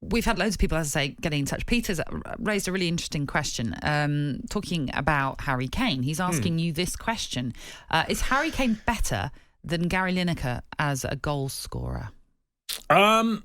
we've had loads of people, as I say, getting in touch. Peter's raised a really interesting question, talking about Harry Kane. He's asking you this question. Is Harry Kane better than Gary Lineker as a goal scorer? Well,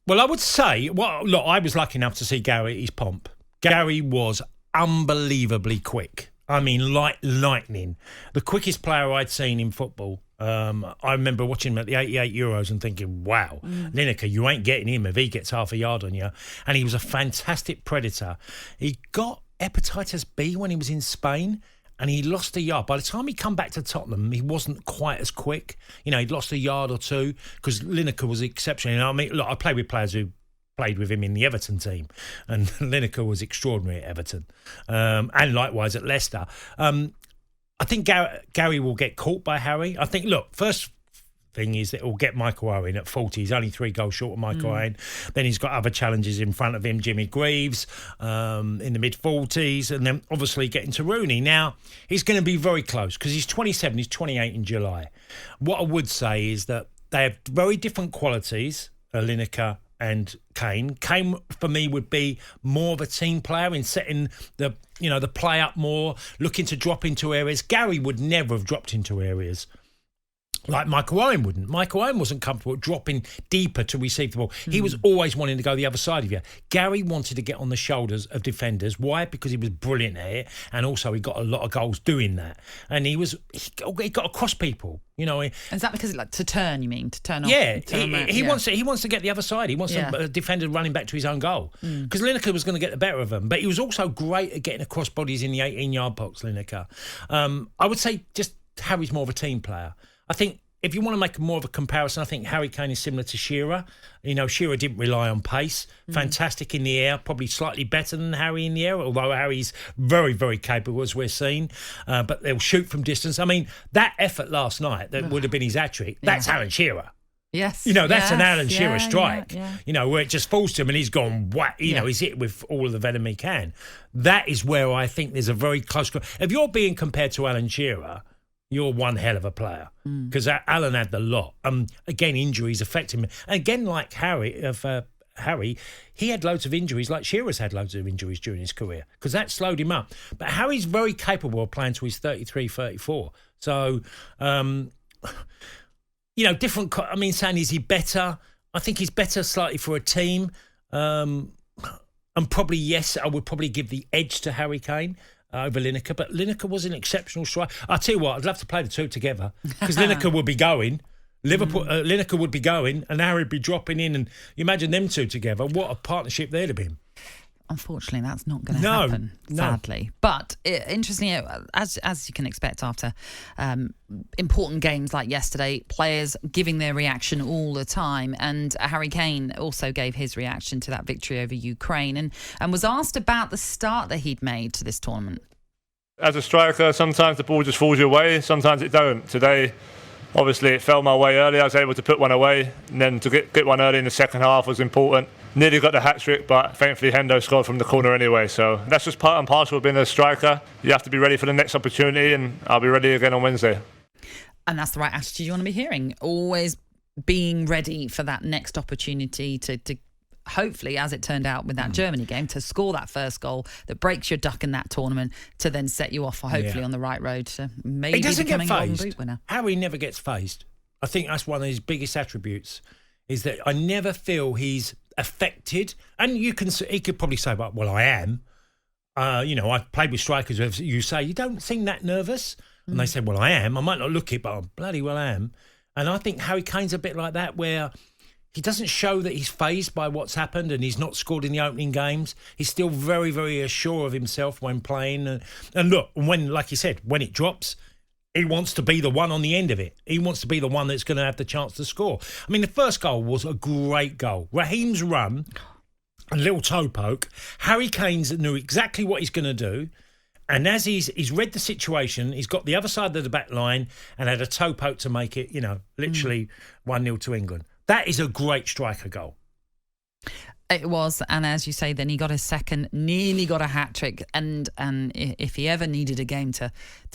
I would say, look, I was lucky enough to see Gary at his pomp. Gary was unbelievably quick. I mean, like lightning. The quickest player I'd seen in football. I remember watching him at the 88 Euros and thinking, wow, Lineker, you ain't getting him if he gets half a yard on you. And he was a fantastic predator. He got hepatitis B when he was in Spain and he lost a yard. By the time he come back to Tottenham, he wasn't quite as quick. You know, he'd lost a yard or two because Lineker was exceptional. You know, I mean, look, I played with players who played with him in the Everton team, and Lineker was extraordinary at Everton, and likewise at Leicester. I think Gary will get caught by Harry. I think, look, first thing is that it will get Michael Owen at 40. He's only 3 goals short of Michael Owen. Then he's got other challenges in front of him, Jimmy Greaves in the mid-40s, and then obviously getting to Rooney. Now, he's going to be very close because he's 27, he's 28 in July. What I would say is that they have very different qualities, Lineker and Kane. Kane, for me, would be more of a team player in setting the play up more, looking to drop into areas. Gary would never have dropped into areas like Michael Owen wouldn't. Michael Owen wasn't comfortable dropping deeper to receive the ball. He was always wanting to go the other side of you. Gary wanted to get on the shoulders of defenders. Why? Because he was brilliant at it, and also he got a lot of goals doing that. And he got across people. You know, is that because to turn? You mean to turn off? Yeah, he wants to get the other side. He wants a defender running back to his own goal because Lineker was going to get the better of him. But he was also great at getting across bodies in the 18-yard box. Lineker, I would say, just Harry's more of a team player. I think if you want to make more of a comparison, I think Harry Kane is similar to Shearer. You know, Shearer didn't rely on pace. Fantastic in the air, probably slightly better than Harry in the air, although Harry's very, very capable, as we're seeing. But they'll shoot from distance. I mean, that effort last night, that would have been his hat-trick, that's Alan Shearer. Yes. You know, that's an Alan Shearer strike. Yeah. You know, where it just falls to him and he's gone, whack, you know, he's hit with all of the venom he can. That is where I think there's a very close... If you're being compared to Alan Shearer, you're one hell of a player because Alan had the lot. Again, injuries affect him. And again, like Harry, he had loads of injuries, like Shearer's had loads of injuries during his career because that slowed him up. But Harry's very capable of playing till he's 33, 34. So, you know, different. I mean, saying is he better? I think he's better slightly for a team. And probably, yes, I would probably give the edge to Harry Kane over Lineker, but Lineker was an exceptional striker. I'll tell you what, I'd love to play the two together because Lineker would be going, Lineker would be going, and Harry would be dropping in, and you imagine them two together. What a partnership they'd have been. Unfortunately, that's not going to happen, sadly. But interestingly, as you can expect after important games like yesterday, players giving their reaction all the time. And Harry Kane also gave his reaction to that victory over Ukraine and was asked about the start that he'd made to this tournament. As a striker, sometimes the ball just falls your way, sometimes it don't. Today, obviously, it fell my way early. I was able to put one away, and then to get one early in the second half was important. Nearly got the hat-trick, but thankfully Hendo scored from the corner anyway. So that's just part and parcel of being a striker. You have to be ready for the next opportunity, and I'll be ready again on Wednesday. And that's the right attitude you want to be hearing. Always being ready for that next opportunity to hopefully, as it turned out with that Germany game, to score that first goal that breaks your duck in that tournament to then set you off, hopefully, on the right road to maybe becoming a Golden Boot winner. Harry never gets phased. I think that's one of his biggest attributes, is that I never feel he's affected. And he could probably say, well, I am. You know, I've played with strikers where you say, you don't seem that nervous. And they say, well, I am. I might not look it, but I bloody well am. And I think Harry Kane's a bit like that, where he doesn't show that he's fazed by what's happened and he's not scored in the opening games. He's still very, very assured of himself when playing. And look, when, like you said, when it drops, he wants to be the one on the end of it. He wants to be the one that's going to have the chance to score. I mean, the first goal was a great goal. Raheem's run, a little toe poke. Harry Kane knew exactly what he's going to do. And as he's read the situation, he's got the other side of the back line and had a toe poke to make it, you know, literally 1-0 to England. That is a great striker goal. It was, and as you say, then he got his second, nearly got a hat-trick, and if he ever needed a game to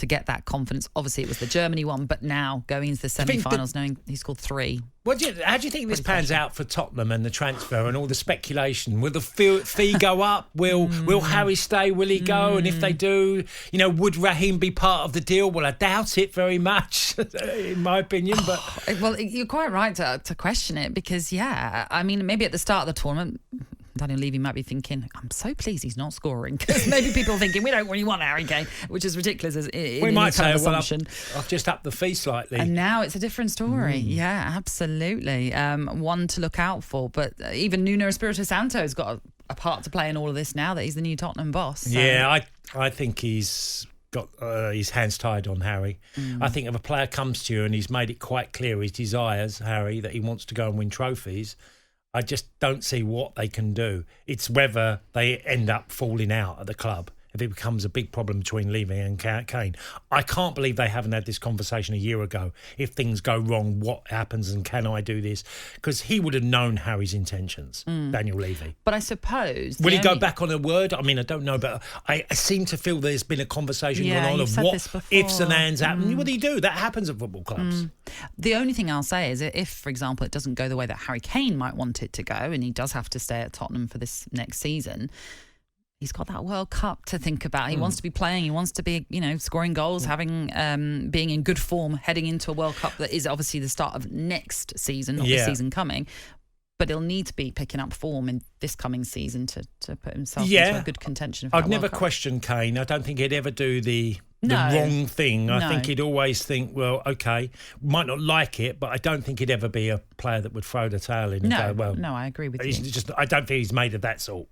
get that confidence, obviously it was the Germany one, but now going into the semi-finals knowing he scored 3. How do you think this pans out for Tottenham and the transfer and all the speculation? Will the fee go up? Will Harry stay? Will he go? And if they do, would Raheem be part of the deal? Well, I doubt it very much, in my opinion. But well, you're quite right to question it because, maybe at the start of the tournament, Daniel Levy might be thinking, I'm so pleased he's not scoring. Because maybe people are thinking, we don't really want Harry Kane, which is ridiculous. We might say, I've just upped the fee slightly. And now it's a different story. Yeah, absolutely. One to look out for. But even Nuno Espirito Santo's got a part to play in all of this now that he's the new Tottenham boss. So. Yeah, I think he's got his hands tied on Harry. I think if a player comes to you and he's made it quite clear his desires, Harry, that he wants to go and win trophies, I just don't see what they can do. It's whether they end up falling out at the club, if it becomes a big problem between Levy and Kane. I can't believe they haven't had this conversation a year ago. If things go wrong, what happens and can I do this? Because he would have known Harry's intentions, Daniel Levy. But I suppose... Will he go back on a word? I mean, I don't know, but I seem to feel there's been a conversation going on of what ifs and ands happen. What do you do? That happens at football clubs. The only thing I'll say is if, for example, it doesn't go the way that Harry Kane might want it to go and he does have to stay at Tottenham for this next season... He's got that World Cup to think about. He wants to be playing. He wants to be, scoring goals, having, being in good form, heading into a World Cup that is obviously the start of next season, not the season coming. But he'll need to be picking up form in this coming season to put himself into a good contention for I'd never question Kane. I don't think he'd ever do the wrong thing. I think he'd always think, well, okay, might not like it, but I don't think he'd ever be a player that would throw the towel in and go, well... No, I agree with you. I don't think he's made of that sort.